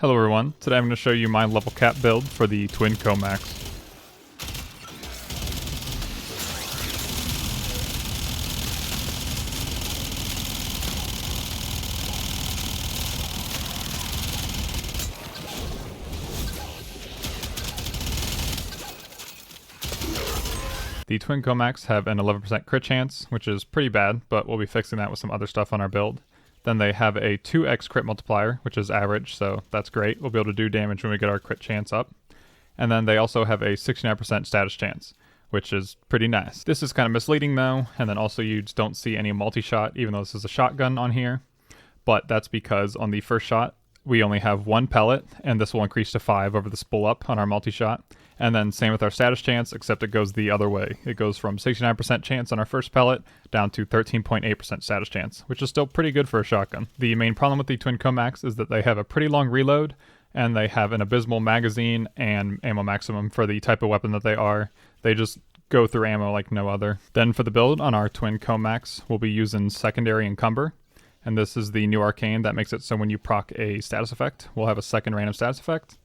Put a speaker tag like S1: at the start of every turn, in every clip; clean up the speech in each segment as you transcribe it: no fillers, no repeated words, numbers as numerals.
S1: Hello everyone, today I'm going to show you my level cap build for the Twin Kohmaks. The Twin Kohmaks have an 11% crit chance, which is pretty bad, but we'll be fixing that with some other stuff on our build. Then they have a 2x crit multiplier, which is average, so that's great. We'll be able to do damage when we get our crit chance up. And then they also have a 69% status chance, which is pretty nice. This is kind of misleading though, and then also you just don't see any multi-shot, even though this is a shotgun on here. But that's because on the first shot, we only have 1 pellet, and this will increase to 5 over the spool up on our multi-shot. And then same with our status chance, except it goes the other way. It goes from 69% chance on our first pellet down to 13.8% status chance, which is still pretty good for a shotgun. The main problem with the Twin Kohmaks is that they have a pretty long reload, and they have an abysmal magazine and ammo maximum for the type of weapon that they are. They just go through ammo like no other. Then for the build on our Twin Kohmaks, we'll be using Secondary Encumber. And this is the new Arcane that makes it so when you proc a status effect, we'll have a second random status effect.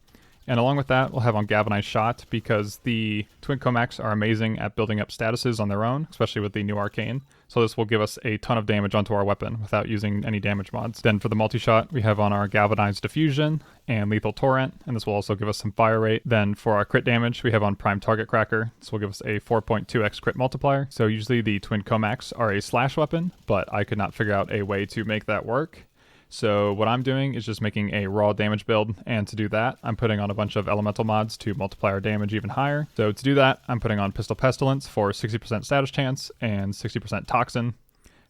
S1: And along with that, we'll have on Galvanized Shot, because the Twin Kohmaks are amazing at building up statuses on their own, especially with the new Arcane. So this will give us a ton of damage onto our weapon without using any damage mods. Then for the multi-shot, we have on our Galvanized Diffusion and Lethal Torrent, and this will also give us some fire rate. Then for our crit damage, we have on Prime Target Cracker. This will give us a 4.2x crit multiplier. So usually the Twin Kohmaks are a slash weapon, but I could not figure out a way to make that work. So what I'm doing is just making a raw damage build, and to do that, I'm putting on a bunch of elemental mods to multiply our damage even higher. So to do that, I'm putting on Pistol Pestilence for 60% status chance and 60% toxin.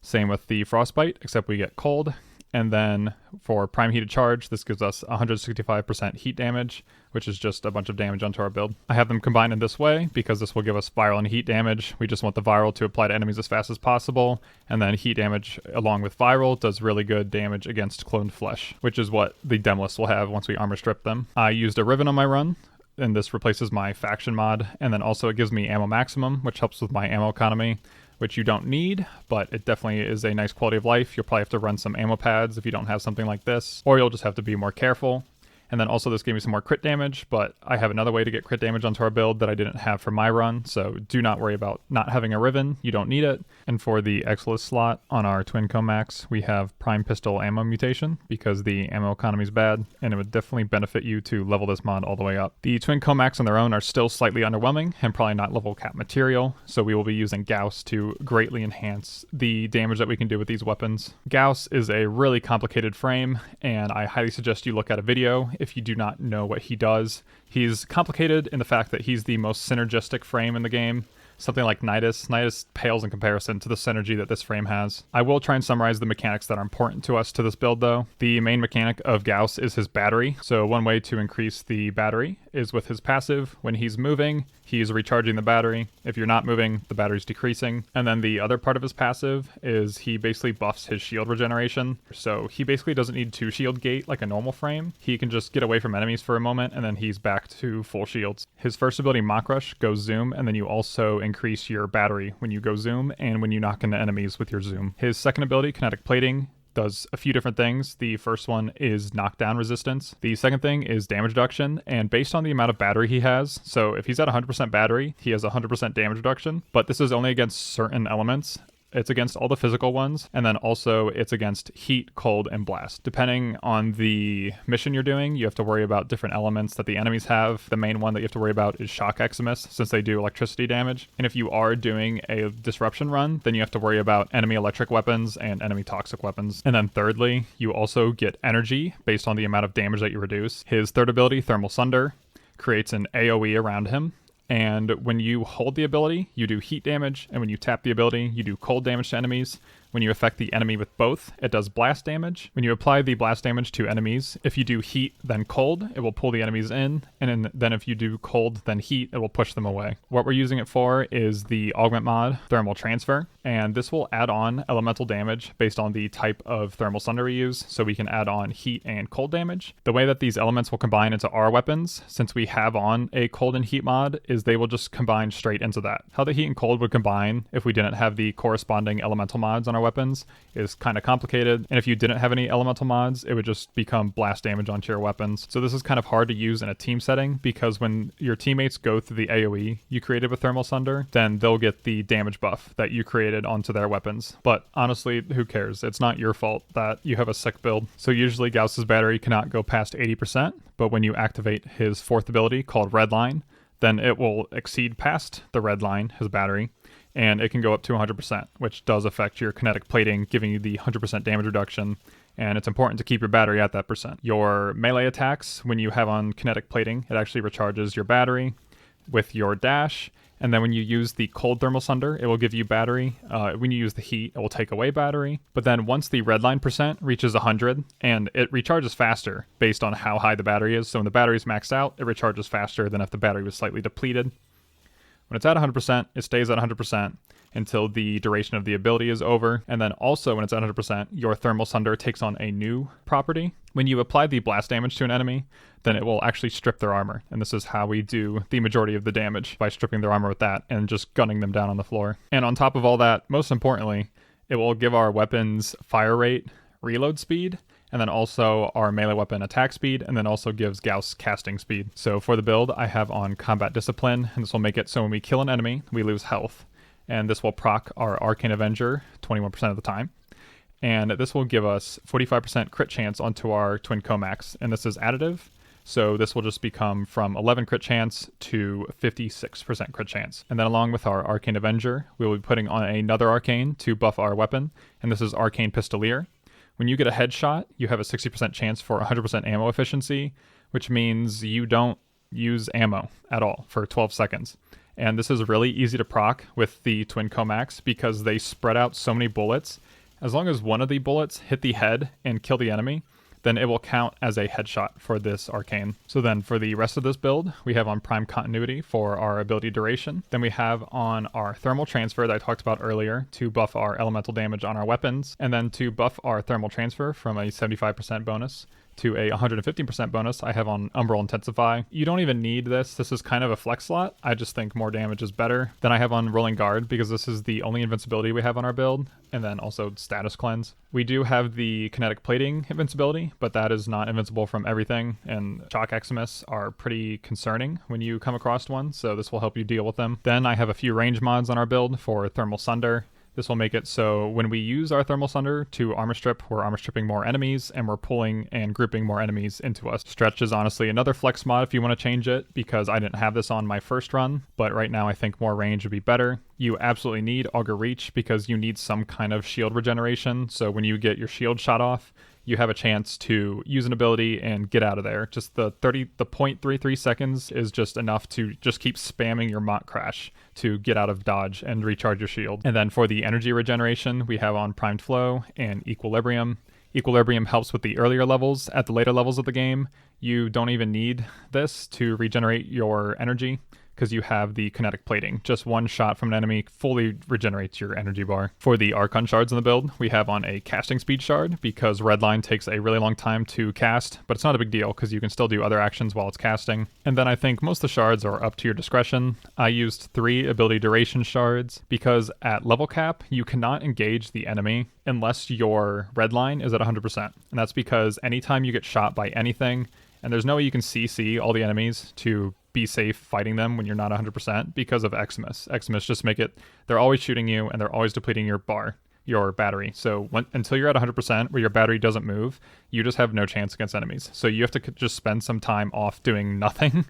S1: Same with the Frostbite, except we get cold. And then for Prime Heated Charge, this gives us 165% heat damage, which is just a bunch of damage onto our build. I have them combined in this way because this will give us viral and heat damage. We just want the viral to apply to enemies as fast as possible, and then heat damage along with viral does really good damage against cloned flesh, which is what the demolists will have once we armor strip them. I used a Riven on my run, and this replaces my faction mod, and then also it gives me ammo maximum, which helps with my ammo economy, which you don't need, but it definitely is a nice quality of life. You'll probably have to run some ammo pads if you don't have something like this, or you'll just have to be more careful. And then also this gave me some more crit damage, but I have another way to get crit damage onto our build that I didn't have for my run, so do not worry about not having a Riven. You don't need it. And for the Exilus slot on our Twin Kohmaks, we have Prime Pistol Ammo Mutation, because the ammo economy is bad, and it would definitely benefit you to level this mod all the way up. The Twin Kohmaks on their own are still slightly underwhelming, and probably not level cap material, so we will be using Gauss to greatly enhance the damage that we can do with these weapons. Gauss is a really complicated frame, and I highly suggest you look at a video if you do not know what he does. He's complicated in the fact that he's the most synergistic frame in the game. Something like Nidus. Nidus pales in comparison to the synergy that this frame has. I will try and summarize the mechanics that are important to us to this build though. The main mechanic of Gauss is his battery. So one way to increase the battery is with his passive. When he's moving, he's recharging the battery. If you're not moving, the battery's decreasing. And then the other part of his passive is he basically buffs his shield regeneration. So he basically doesn't need to shield gate like a normal frame. He can just get away from enemies for a moment and then he's back to full shields. His first ability, Mach Rush, goes zoom, and then you also increase your battery when you go zoom and when you knock into enemies with your zoom. His second ability, Kinetic Plating, does a few different things. The first one is knockdown resistance. The second thing is damage reduction, and based on the amount of battery he has, so if he's at 100% battery, he has 100% damage reduction, but this is only against certain elements. It's against all the physical ones, and then also it's against heat, cold, and blast. Depending on the mission you're doing, you have to worry about different elements that the enemies have. The main one that you have to worry about is Shock Eximus, since they do electricity damage. And if you are doing a disruption run, then you have to worry about enemy electric weapons and enemy toxic weapons. And then thirdly, you also get energy based on the amount of damage that you reduce. His third ability, Thermal Sunder, creates an AoE around him. And when you hold the ability, you do heat damage, and when you tap the ability, you do cold damage to enemies. When you affect the enemy with both, it does blast damage. When you apply the blast damage to enemies, if you do heat, then cold, it will pull the enemies in, and then if you do cold, then heat, it will push them away. What we're using it for is the augment mod, Thermal Transfer, and this will add on elemental damage based on the type of Thermal Sunder we use, so we can add on heat and cold damage. The way that these elements will combine into our weapons, since we have on a cold and heat mod, is they will just combine straight into that. How the heat and cold would combine if we didn't have the corresponding elemental mods on our weapons is kind of complicated, and if you didn't have any elemental mods, it would just become blast damage onto your weapons. So this is kind of hard to use in a team setting, because when your teammates go through the AoE you created with Thermal Sunder, then they'll get the damage buff that you created onto their weapons. But honestly, who cares? It's not your fault that you have a sick build. So usually Gauss's battery cannot go past 80%, but when you activate his 4th ability called Redline, then it will exceed past the red line, his battery, and it can go up to 100%, which does affect your kinetic plating, giving you the 100% damage reduction, and it's important to keep your battery at that percent. Your melee attacks, when you have on kinetic plating, it actually recharges your battery with your dash, and then when you use the cold Thermal Sunder, it will give you battery. When you use the heat, it will take away battery. But then once the red line percent reaches 100, and it recharges faster based on how high the battery is. So when the battery's maxed out, it recharges faster than if the battery was slightly depleted. When it's at 100%, it stays at 100% until the duration of the ability is over. And then also when it's at 100%, your Thermal Sunder takes on a new property. When you apply the blast damage to an enemy, then it will actually strip their armor. And this is how we do the majority of the damage, by stripping their armor with that and just gunning them down on the floor. And on top of all that, most importantly, it will give our weapons fire rate, reload speed, and then also our melee weapon attack speed, and then also gives Gauss casting speed. So for the build, I have on Combat Discipline, and this will make it so when we kill an enemy, we lose health. And this will proc our Arcane Avenger 21% of the time. And this will give us 45% crit chance onto our Twin Kohmaks, and this is additive. So this will just become from 11 crit chance to 56% crit chance. And then along with our Arcane Avenger, we will be putting on another Arcane to buff our weapon, and this is Arcane Pistolier. When you get a headshot, you have a 60% chance for 100% ammo efficiency, which means you don't use ammo at all for 12 seconds. And this is really easy to proc with the Twin Kohmaks because they spread out so many bullets. As long as one of the bullets hit the head and kill the enemy, then it will count as a headshot for this Arcane. So then for the rest of this build, we have on Prime Continuity for our ability duration. Then we have on our Thermal Transfer that I talked about earlier to buff our elemental damage on our weapons, and then to buff our Thermal Transfer from a 75% bonus to a 115% bonus, I have on Umbral Intensify. You don't even need this. This is kind of a flex slot. I just think more damage is better. Then I have on Rolling Guard because this is the only invincibility we have on our build, and then also Status Cleanse. We do have the Kinetic Plating invincibility, but that is not invincible from everything, and Shock Eximus are pretty concerning when you come across one, so this will help you deal with them. Then I have a few range mods on our build for Thermal Sunder. This will make it so when we use our Thermal Sunder to armor strip, we're armor stripping more enemies, and we're pulling and grouping more enemies into us. Stretch is honestly another flex mod if you want to change it, because I didn't have this on my first run, but right now I think more range would be better. You absolutely need Augur Reach because you need some kind of shield regeneration, so when you get your shield shot off, you have a chance to use an ability and get out of there. Just the 0.33 seconds is just enough to just keep spamming your Mach Crash to get out of dodge and recharge your shield. And then for the energy regeneration, we have on Primed Flow and Equilibrium. Equilibrium helps with the earlier levels. At the later levels of the game, you don't even need this to regenerate your energy, because you have the kinetic plating. Just one shot from an enemy fully regenerates your energy bar. For the Archon shards in the build, we have on a casting speed shard because Redline takes a really long time to cast, but it's not a big deal because you can still do other actions while it's casting. And then I think most of the shards are up to your discretion. I used 3 ability duration shards because at level cap, you cannot engage the enemy unless your Redline is at 100%. And that's because anytime you get shot by anything, and there's no way you can CC all the enemies to be safe fighting them when you're not 100% because of Eximus. Eximus just make it, they're always shooting you and they're always depleting your battery. So until you're at 100% where your battery doesn't move, you just have no chance against enemies. So you have to just spend some time off doing nothing,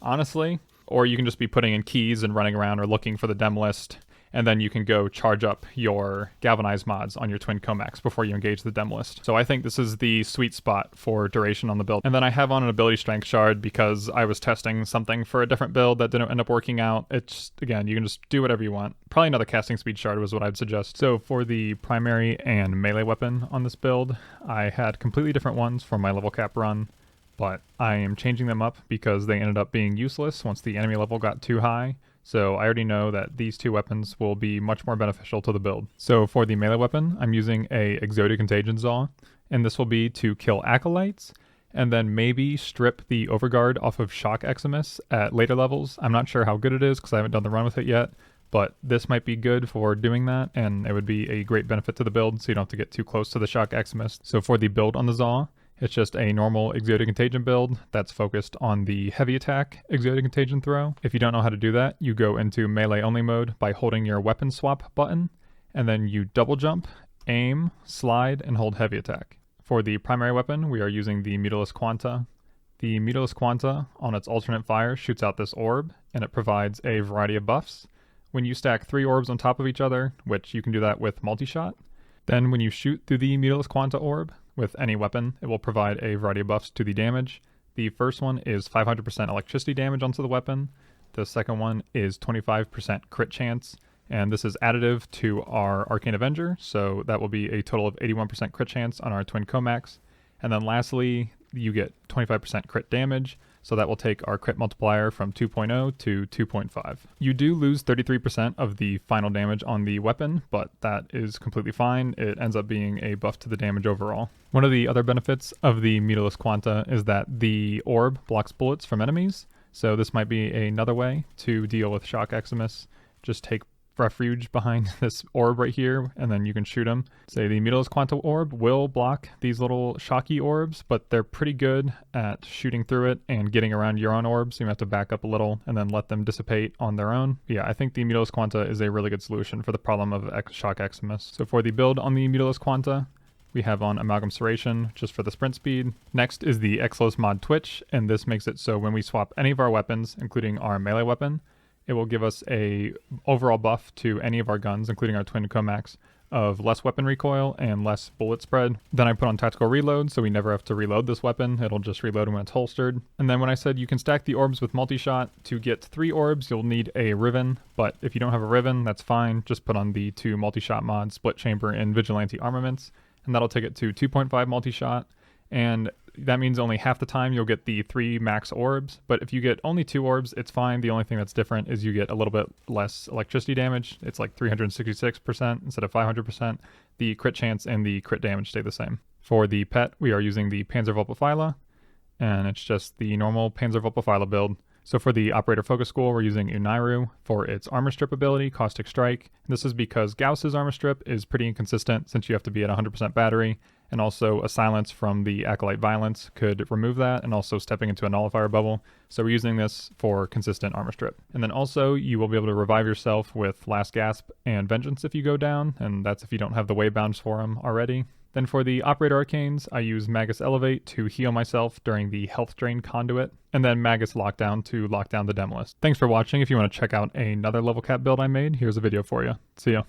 S1: honestly. Or you can just be putting in keys and running around or looking for the demolist, and then you can go charge up your galvanized mods on your Twin Kohmaks before you engage the demolist. So I think this is the sweet spot for duration on the build. And then I have on an ability strength shard because I was testing something for a different build that didn't end up working out. It's, again, you can just do whatever you want. Probably another casting speed shard was what I'd suggest. So for the primary and melee weapon on this build, I had completely different ones for my level cap run, but I am changing them up because they ended up being useless once the enemy level got too high. So I already know that these 2 weapons will be much more beneficial to the build. So for the melee weapon, I'm using a Exodia Contagion Saw, and this will be to kill acolytes, and then maybe strip the Overguard off of Shock Eximus at later levels. I'm not sure how good it is because I haven't done the run with it yet, but this might be good for doing that, and it would be a great benefit to the build, so you don't have to get too close to the Shock Extremist. So for the build on the Zaw, it's just a normal Exotic Contagion build that's focused on the heavy attack Exotic Contagion throw. If you don't know how to do that, you go into melee only mode by holding your weapon swap button, and then you double jump, aim, slide, and hold heavy attack. For the primary weapon, we are using the mutalist quanta. The mutalist quanta, on its alternate fire, shoots out this orb, and it provides a variety of buffs. When you stack 3 orbs on top of each other, which you can do that with multi-shot, then when you shoot through the mutalist quanta orb with any weapon, it will provide a variety of buffs to the damage. The first one is 500% electricity damage onto the weapon. The second one is 25% crit chance, and this is additive to our Arcane Avenger, so that will be a total of 81% crit chance on our Twin Kohmaks. And then lastly, you get 25% crit damage, so that will take our crit multiplier from 2.0 to 2.5. You do lose 33% of the final damage on the weapon, but that is completely fine. It ends up being a buff to the damage overall. One of the other benefits of the mutalist quanta is that the orb blocks bullets from enemies, so this might be another way to deal with Shock Extremists. Just take refuge behind this orb right here, and then you can shoot them. Say the mutalist quanta orb will block these little shocky orbs, but they're pretty good at shooting through it and getting around your own orbs. So you have to back up a little and then let them dissipate on their own. Yeah, I think the mutalist quanta is a really good solution for the problem of Shock Extremists. So for the build on the mutalist quanta, we have on Amalgam Serration just for the sprint speed. Next is the Exlos mod Twitch, and this makes it so when we swap any of our weapons, including our melee weapon, it will give us a overall buff to any of our guns, including our Twin Kohmaks, of less weapon recoil and less bullet spread. Then I put on tactical reload, so we never have to reload this weapon. It'll just reload when it's holstered. And then when I said you can stack the orbs with multi-shot, to get 3 orbs, you'll need a Riven, but if you don't have a Riven, that's fine. Just put on the 2 multi-shot mods, Split Chamber and Vigilante Armaments, and that'll take it to 2.5 multi-shot. And that means only half the time you'll get the 3 max orbs, but if you get only 2 orbs, it's fine. The only thing that's different is you get a little bit less electricity damage. It's like 366% instead of 500%. The crit chance and the crit damage stay the same. For the pet, we are using the Panzer Vulpaphyla, and it's just the normal Panzer Vulpaphyla build. So for the Operator Focus School, we're using Unairu for its Armor Strip ability, Caustic Strike. This is because Gauss's Armor Strip is pretty inconsistent since you have to be at 100% battery, and also a Silence from the Acolyte Violence could remove that, and also stepping into a Nullifier bubble. So we're using this for consistent Armor Strip. And then also, you will be able to revive yourself with Last Gasp and Vengeance if you go down, and that's if you don't have the Waybounds for them already. Then for the Operator Arcanes, I use Magus Elevate to heal myself during the Health Drain Conduit, and then Magus Lockdown to lock down the Demolists. Thanks for watching. If you want to check out another level cap build I made, here's a video for you. See ya.